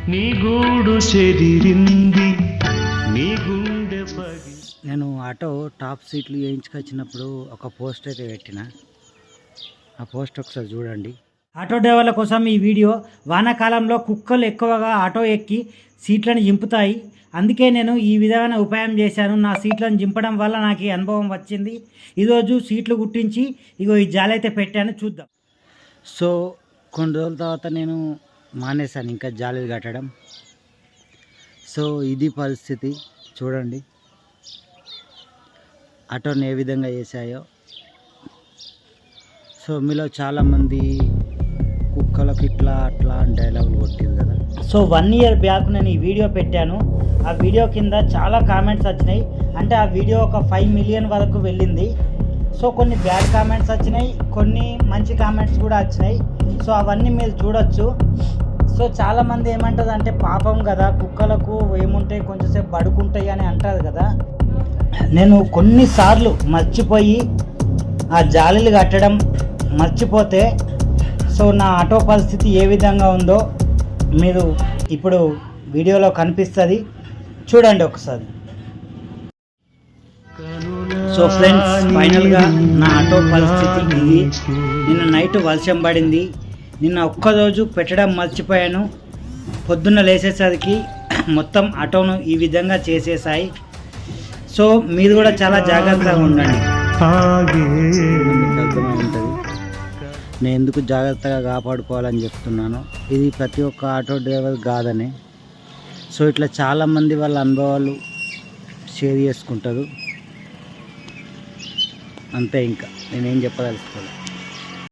నీ గూడు చెదిరింది నీ గుండె పగి. నేను ఆటో టాప్ సీట్లు వేయించుకొచ్చినప్పుడు ఒక పోస్ట్ అయితే పెట్టిన, ఆ పోస్ట్ ఒకసారి చూడండి. ఆటో డ్రైవర్ల కోసం ఈ వీడియో. వానాకాలంలో కుక్కలు ఎక్కువగా ఆటో ఎక్కి సీట్లను జింపుతాయి, అందుకే నేను ఈ విధమైన ఉపాయం చేశాను. నా సీట్లను జింపడం వల్ల నాకు ఈ అనుభవం వచ్చింది. ఈరోజు సీట్లు కుట్టించి ఇగో ఈ జాలి అయితే పెట్టాను, చూద్దాం. సో కొన్ని రోజుల తర్వాత నేను మానేశాను ఇంకా జాలీలు కట్టడం. సో ఇది పరిస్థితి, చూడండి ఆటోని ఏ విధంగా చేశాయో. సో మీలో చాలామంది కుక్కలకు ఇట్లా అట్లా అని డైలాగులు కొట్టింది కదా. సో 1 year బ్యాక్ నేను ఈ వీడియో పెట్టాను. ఆ వీడియో కింద చాలా కామెంట్స్ వచ్చినాయి, అంటే ఆ వీడియో ఒక 5 million వరకు వెళ్ళింది. సో కొన్ని బ్యాడ్ కామెంట్స్ వచ్చినాయి, కొన్ని మంచి కామెంట్స్ కూడా వచ్చినాయి. సో అవన్నీ మీరు చూడొచ్చు. సో చాలామంది ఏమంటుంది అంటే, పాపం కదా కుక్కలకు ఏముంటాయి, కొంచెంసేపు పడుకుంటాయి అని అంటారు కదా. నేను కొన్నిసార్లు మర్చిపోయి ఆ జాలీలు కట్టడం మర్చిపోతే సో నా ఆటో పరిస్థితి ఏ విధంగా ఉందో మీరు ఇప్పుడు వీడియోలో కనిపిస్తుంది, చూడండి ఒకసారి. సో ఫ్రెండ్స్, ఫైనల్గా నా ఆటో పరిస్థితి ఇది. నిన్న నైట్ వర్షం పడింది, నిన్న ఒక్కరోజు పెట్టడం మర్చిపోయాను. పొద్దున్న లేచేసరికి మొత్తం ఆటోను ఈ విధంగా చేసేసాయి. సో మీరు కూడా చాలా జాగ్రత్తగా ఉండండి. మీకు అర్థమై ఉంటుంది నేను ఎందుకు జాగ్రత్తగా కాపాడుకోవాలని చెప్తున్నాను. ఇది ప్రతి ఒక్క ఆటో డ్రైవర్ కాదని. సో ఇట్లా చాలామంది వాళ్ళ అనుభవాలు షేర్ చేసుకుంటారు, అంతే. ఇంకా నేనేం చెప్పదలుచుకోలేదు.